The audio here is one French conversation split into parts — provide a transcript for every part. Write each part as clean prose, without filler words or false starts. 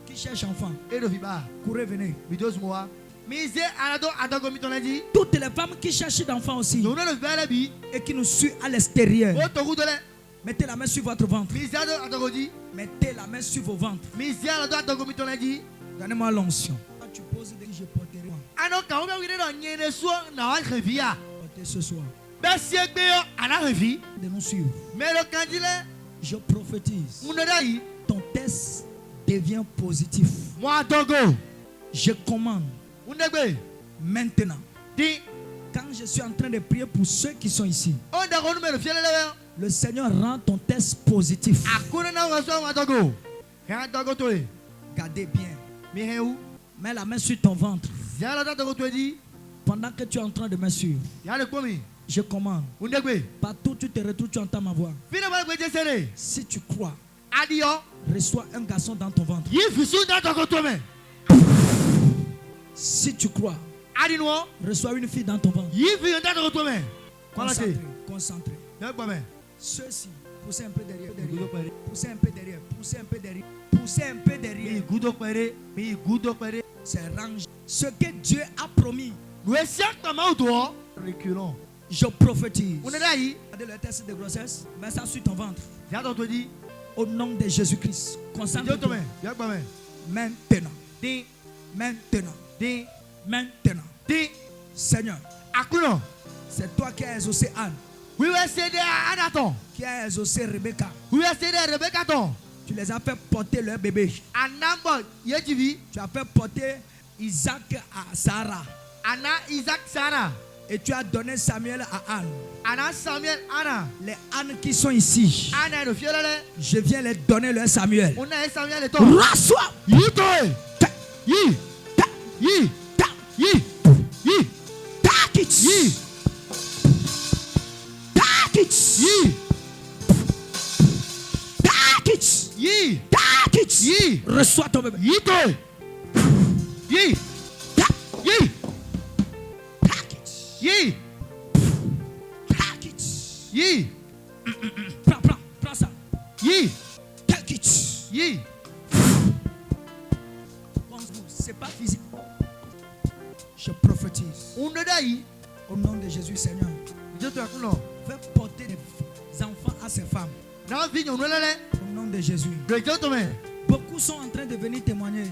qui cherche enfant. Courez, venez. Toutes les femmes qui cherchent d'enfants aussi et qui nous suivent à l'extérieur, mettez la main sur votre ventre. Mettez la main sur vos ventres. Donnez-moi l'onction. Tu poses dès que je porterai. Portez ce soir. De nous suivre. Je prophétise. Ton test devient positif. Je commande. Maintenant. Quand je suis en train de prier pour ceux qui sont ici, le Seigneur rend ton test positif. Gardez bien. Mets la main sur ton ventre. Pendant que tu es en train de me suivre, je commande. Partout où tu te retrouves, tu entends ma voix. Si tu crois, reçois un garçon dans ton ventre. Si tu crois, reçois une fille dans ton ventre. Concentré. Ceux-ci, poussez un peu derrière. Poussez un peu derrière. Poussez un peu derrière. Poussez un peu derrière. C'est rangé. Ce que Dieu a promis. Reculons. Je prophétise. Regardez le test de grossesse. Mets ça sur ton ventre. Au nom de Jésus-Christ. Concentre-toi. Maintenant. Maintenant. Seigneur. C'est toi qui as exaucé Anne. Qui a exaucé Rebecca. Tu les as fait porter leur bébé. Tu as fait porter Isaac à Sarah. Et tu as donné Samuel à Anne. Les Anne qui sont ici, je viens les donner leur Samuel. Reçois. Reçois ton bébé. Prends ça. Take it. C'est pas physique. Je prophétise. Au nom de Jésus, Seigneur. Fais porter des enfants à ces femmes. Au nom de Jésus. Beaucoup sont en train de venir témoigner.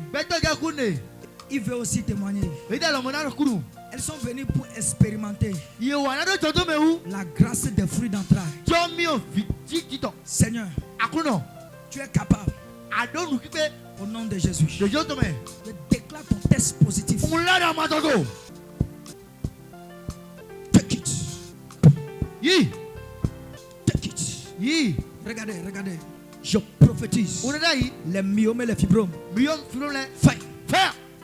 Ils veulent aussi témoigner. Elles sont venues pour expérimenter la grâce des fruits d'entrailles. Seigneur, tu es capable. Au nom de Jésus, je déclare ton test positif. Take it. Take it. Regardez. Je prophétise. Les myomes et les fibromes. Fire.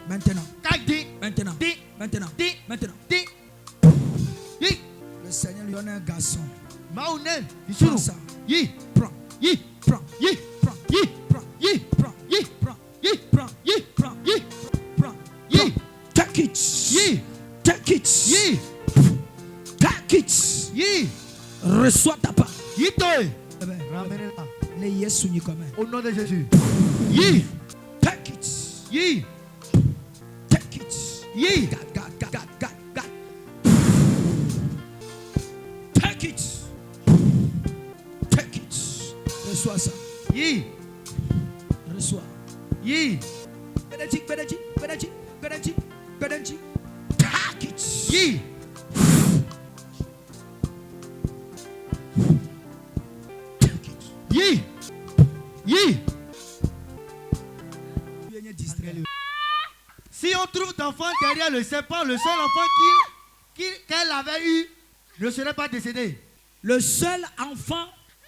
Maintenant. Le Seigneur lui donne un garçon. Prends ça. Prends. Take it. Reçois ta part. Les Yesu ni comme. Au nom de Jésus. Take it. God. Take it. Reçois ça. Reçois. Bedaji. Take it. Si on trouve d'enfant derrière le serpent, le seul enfant qu'elle avait eu ne serait pas décédé. Le seul enfant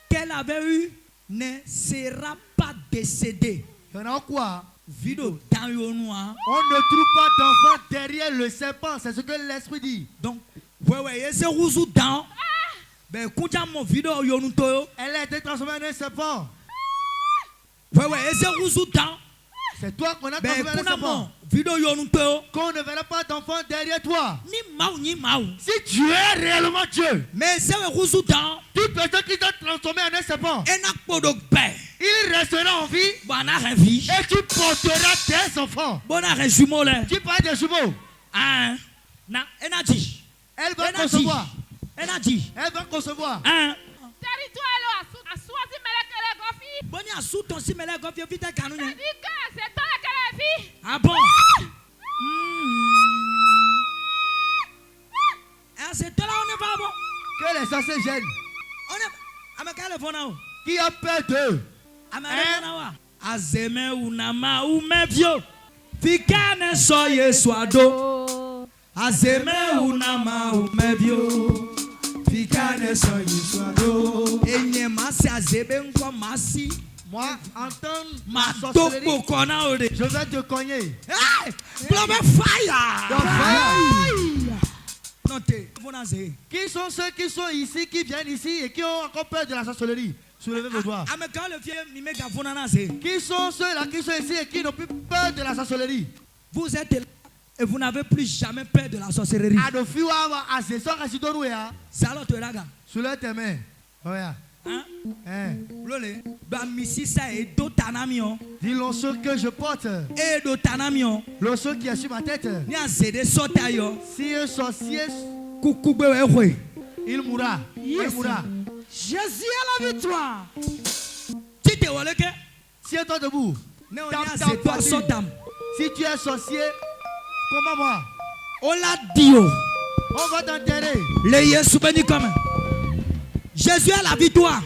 qu'elle avait eu ne sera pas décédé. Il y en a quoi? Vidéo dans le noir. On ne trouve pas d'enfant derrière le serpent. C'est ce que l'esprit dit. Donc, ouais, c'est rousou dans. Ben, quand mon vidéo elle a été transformée en un serpent. Ouais, c'est rousou dans. C'est toi qu'on a Ben, transformé en serpent. vidéo yo nous teo. Qu'on ne verra pas d'enfant derrière toi. Ni mau. Si tu es réellement Dieu, Mais c'est un rousou dans. toute personne qui t'a transformé en un serpent, Et n'a pas de paix. il restera en vie Bon, on a un vie. et tu porteras tes enfants. Bon, on a un jumeau là. Tu parles des jumeaux. Hein? Na, elle a dit. Elle va Elle a dit. concevoir. Elle a dit. Elle va concevoir. Hein? Territoire a choisi Melekele Gofi. Bon, il y a sous ton si, mais là, quand il vite à canon. Dit que c'est toi qui l'as vu. Ah bon? Ah, c'est toi là, on est pas bon. Que les sorciers gênent. On est. Ah, mais quel est le phone? Qui a peur d'eux? Ah, mais le phone? Azeme unama umevyo. Fikane soye swado. Azeme unama umevyo. Fikane soye swado. Enye masi azebe nkwa masi. Moi, entendre ma Matoko sorcellerie, kona ore. je vais te cogner. Hey! Blow fire! The fire. Notez, vous n'avez. Qui sont ceux qui sont ici, qui viennent ici et qui ont encore peur de la sorcellerie? Soulevez vos doigts. Ah, mais quand le vieux mimega vous n'avez. Qui sont ceux-là qui sont ici et qui n'ont plus peur de la sorcellerie? Vous êtes là et vous n'avez plus jamais peur de la sorcellerie. C'est alors tu es là, gars. Soulève tes mains. Regarde. Hein? Lole, bah misi ça et dotanamion. Dis l'onceau que je porte. Et dotanamion. L'onceau qui est sur ma tête. Ni a zédé sotayo. Si un sorcier, Koukoube wewe. il mourra. Il mourra. Jésus a la victoire. Tu te vois le que? Tiens-toi debout. Non, Tape, ni a tape, zédé tape. sotam. Si tu es sorcier, comment moi? On l'a dit. On va t'enterrer. Le Yesu béni comme. Jésus a la victoire.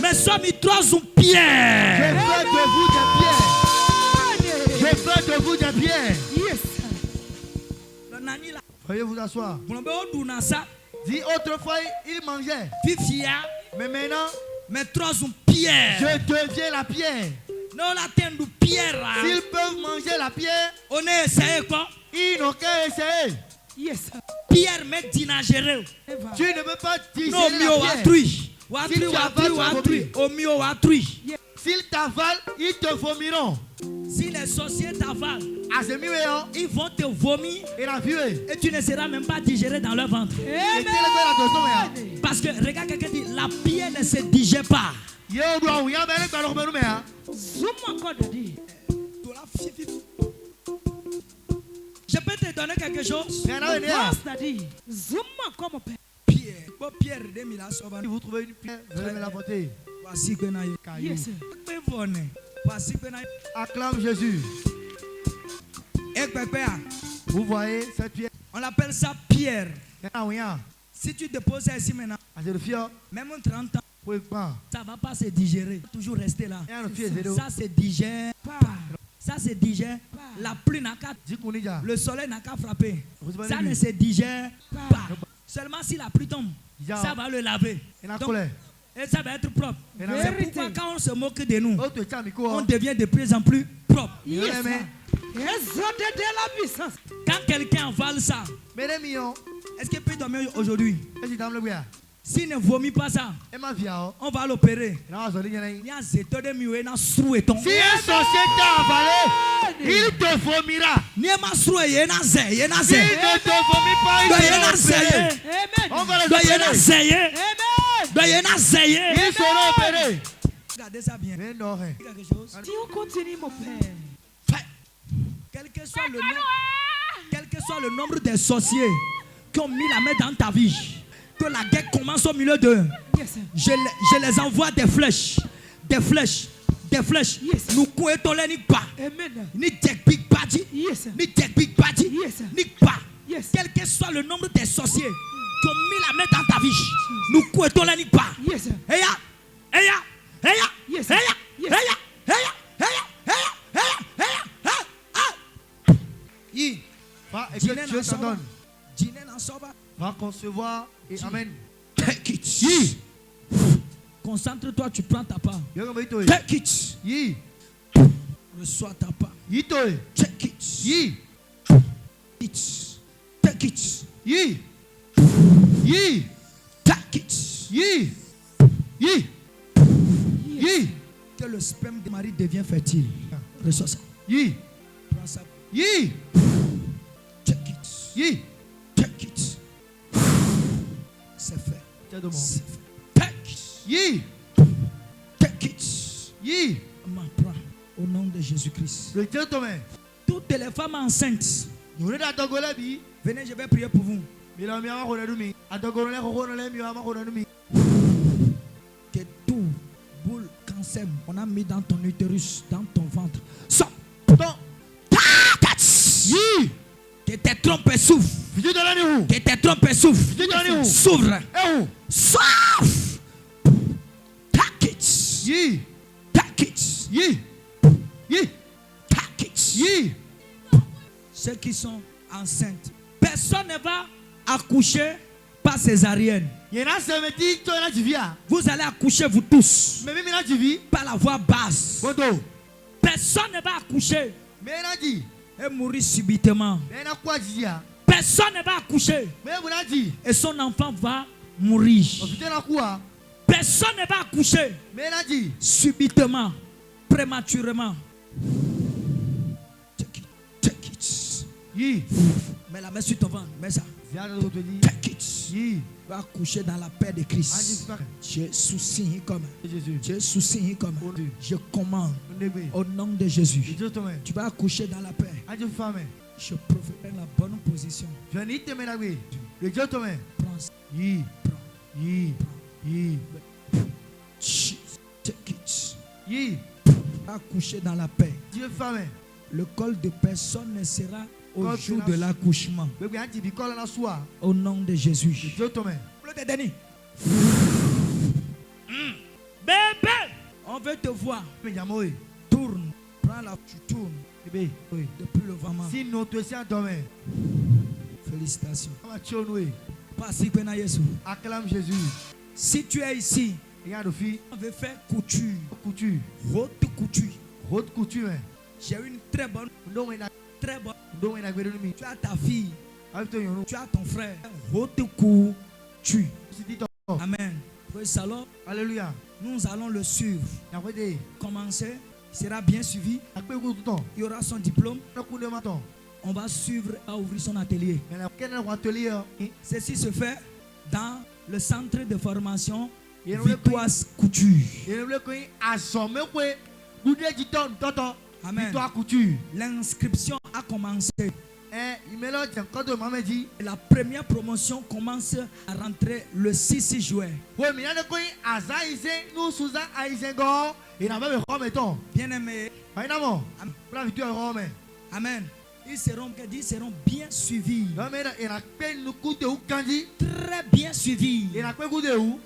Mais sommes trois ou Je pierre. veux de vous des pierres. Je veux de vous des pierres. Yes. Le nani là. Veuillez vous asseoir. Vous l'avez au ça. Dis autrefois, il mangeait. Fifia. Mais maintenant, Mais trois ou pierre. je deviens la pierre. Non la tête de pierre là. S'ils peuvent manger la pierre, On est essayé quoi? ils n'ont qu'à essayer. Yes. Pierre met dinagéré. Tu ne peux pas Non digérer mio la pierre. watrui. Si tu avales, tu vas Watrui. Au mio watrui. S'ils t'avalent, ils te vomiront. Si les sorciers t'avalent, Azemiweo, ils vont te vomir et la vie. et tu ne seras même pas digéré dans leur ventre. Et tel que la dodo, Parce que regarde quelqu'un dit la pierre ne se digère pas. Yo, doit ou ya belle par le mea. Je peux te donner quelque chose. Pierre. Bon, Pierre de Mila Soba. Si vous trouvez une pierre, venez me la porter. Voici que naïe. Yes. Voici que naïe. Acclame Jésus. Et pépère, Vous voyez cette pierre? on l'appelle ça pierre. Rien. Si tu déposes ça ici maintenant, même en 30 ans, ça ne va pas se digérer. Toujours rester là. Ça se digère pas. Ça se digère. La pluie n'a qu'à. Le soleil n'a qu'à frapper. Ça ne se digère pas. Seulement si la pluie tombe, ça va le laver. Donc, et ça va être propre. C'est pourquoi quand on se moque de nous, on devient de plus en plus propre. Quand quelqu'un avale ça, est-ce qu'il peut dormir aujourd'hui? S'il ne vomit pas ça, on va l'opérer. Si un sorcier t'a avalé, il te vomira. S'il S'il ne te vomit pas, il sera opéré. On va les opérer. Ils seront opérés. Regardez ça bien. Mais non, rien. Quelque chose. Si on continue, mon père. Quel que soit le nombre de sorciers qui ont mis la main dans ta vie, que la guerre commence au milieu d'eux, je les envoie des flèches. Des flèches. Nous couetons les niques pas. Ni Jack Big Party. Ni Jack Big Party. Nique pas. Quel que soit le nombre de sorciers qui ont mis la main dans ta vie, nous couetons les niques pas. Va et que Dieu t'en donne. Va concevoir et amen. Take it. Concentre-toi, tu prends ta part. Take it. Reçois ta part. Take it. Take it. Take it. Que le sperme de Marie devient fertile. Reçois ça. Yi. Prends ça. Yi. Take it. Yi. Take it. C'est fait. Tiens de moi. C'est fait. Take it. Yi. Take it. Yi. Maman, prends. Au nom de Jésus-Christ. Retiens ton main. Toutes les femmes enceintes, Nous sommes dans ton golabi. venez, je vais prier pour vous. Mais là, miama konadumi. Atogorole kokonole miama konadumi. Que tout boule cancer, on a mis dans ton utérus, dans ton ventre. Sors. Ton. Yi. Que tes trompes souffrent. Fiji de l'année. Que tes trompes souffrent. Fiji de l'année. S'ouvre. Eh où? Sauf. Take it. Yi. Take it. Yi. Yi. Take it. Yi. Ceux qui sont enceintes. Personne ne va accoucher par césarienne. Yena semeti to na jivia. Vous allez accoucher vous tous Mais mimi na jivi. par la voie basse. Bodo. Personne ne va accoucher Mais na di. et mourir subitement. Mais na kwa jia. Personne ne va accoucher Mais na di. et son enfant va mourir. Ofite na kwa. Personne ne va accoucher Mais na di. subitement, prématurément. Take it. Take it. Yi. Mets la main sur ton ventre. Mets ça. Ziada to di. Take it. Yi. Va accoucher dans la paix de Anji Christ. spaka. Je soucie comme. Jésus. Je soucie comme. Je commande Ndebe. au nom de Jésus. Retiens ton main. Tu vas accoucher dans la paix. Anji femme. Je prophétise la bonne position. Je vais ni te mettre là. Retiens ton main. Prends ça. Yi. Prends. Yi. Yi. Chut. Take it. Yi. Accoucher dans la paix. Dieu femme. Le col de personne ne sera au Col jour de de l'accouchement. Bébé anti bicole na soir. Au nom de Jésus. Retiens ton main. Le Denis. Bébé, on veut te voir. Mais yamoe. Tourne. Prends la, tu tournes. Bébé. Oui. Depuis le vraiment. Si nous te sommes dans main. Félicitations. On va chonouer. Pas si que na Yesu. Acclame Jésus. Si tu es ici, Regarde fille. on veut faire couture. Couture. Haute couture. Haute couture. J'ai une très bonne. Ndo wena. Très bonne. Ndo wena gbedu mi. Tu as ta fille. Avec ton yono. Tu as ton frère. Haute couture. Si dit ton. Amen. Oui, salon. Alléluia. Nous allons le suivre. Na kwede. Commencer. Sera bien suivi. Akpe ko tout temps. Il y aura son diplôme. Na kunde maton. On va suivre à ouvrir son atelier. Mais na kene na atelier. Ceci se fait dans le centre de formation Il y a une Victoire Couture. Et le ko assomme ko goudé dit ton toto. Amen. Victoire couture. L'inscription a commencé. Il mélange encore de mamedi. La première promotion commence à rentrer le 6 juin. Oui, mais il y a des coins à Zaïse, nous sous Aïsengo, et n'a pas de mettons. Bien aimé. Évidemment, pour la victoire Rome. Amen. Ils seront bien suivis. Non, mais il a peine nous coûter ou Kandi. Très bien suivis. Il a pas goûté où?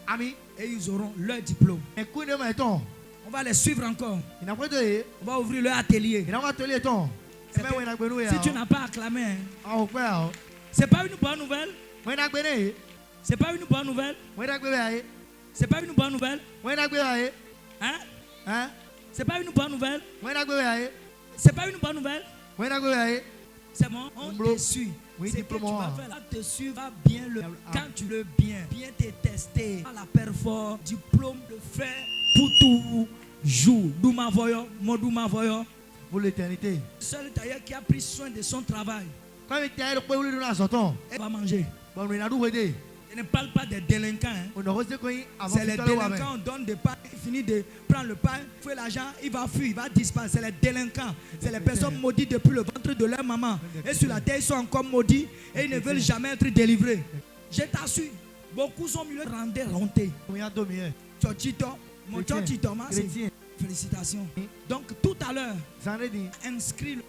Ami. Et ils auront leur diplôme. Et coup de mettons. On va les suivre encore. Il n'a pas de. On va ouvrir leur atelier. Il a pas atelier ton. Si tu n'as pas acclamé, hein, Ah, quoi? c'est pas une bonne nouvelle. Moi, n'a pas de. C'est pas une bonne nouvelle. Moi, n'a pas de. C'est pas une bonne nouvelle. Moi, n'a pas de. Hein? Hein? C'est pas une bonne nouvelle. Moi, n'a pas de. C'est pas une bonne nouvelle. Moi, n'a pas de. C'est bon, on te suit. Oui, c'est que tu diplôme. vas faire là, te suivre bien le. Quand tu le bien te tester. La performance, diplôme de faire pour tout jour. Douma voyo, Modouma voyo. Pour l'éternité. Seul tailleur qui a pris soin de son travail. Quand il était pour lui donner son temps. Elle va manger. Bon, il a dû aider. Je ne parle pas des délinquants. Hein. On a reçu quoi avant. C'est les délinquants, on donne des pains, il finit de prendre le pain, il fait l'argent, il va fuir, il va disparaître. C'est les délinquants, c'est les personnes maudites depuis le ventre de leur maman. Et sur la terre, ils sont encore maudits et ils ne veulent jamais être délivrés. Je t'assure, beaucoup sont mieux rendus rontés. Tchotchito, mon tchotchito, félicitations. Donc tout à l'heure, inscris le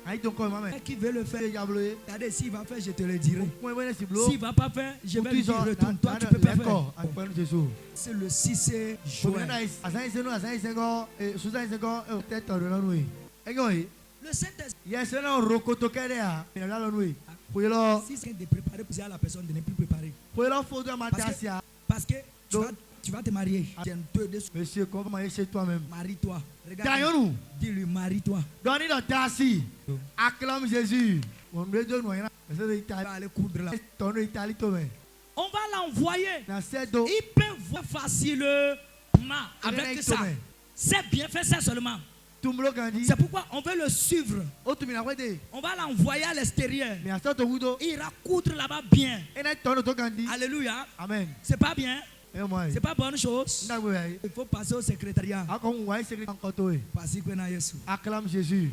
qui veut le faire. Regardez, s'il va faire, je te le dirai. S'il ne va pas faire, je vais lui dire retourne. Toi, tu peux pas faire. C'est le 6 juin. Le Saint-Esprit. Si c'est de préparer pour dire à la personne de ne plus préparer. Parce que tu vas te marier. Monsieur, comment marier chez toi-même? Marie-toi. Regarde. Dis-lui, marie-toi. Donnez dans ta assis. Acclame Jésus. On va aller coudre là. On va l'envoyer. Il peut voir facilement avec ça. C'est bien, fais ça seulement. C'est pourquoi on veut le suivre. On va l'envoyer à l'extérieur. Il ira coudre là-bas bien. Alléluia. Amen. C'est pas bien. C'est pas bonne chose. Il faut passer au secrétariat. Acclame Jésus.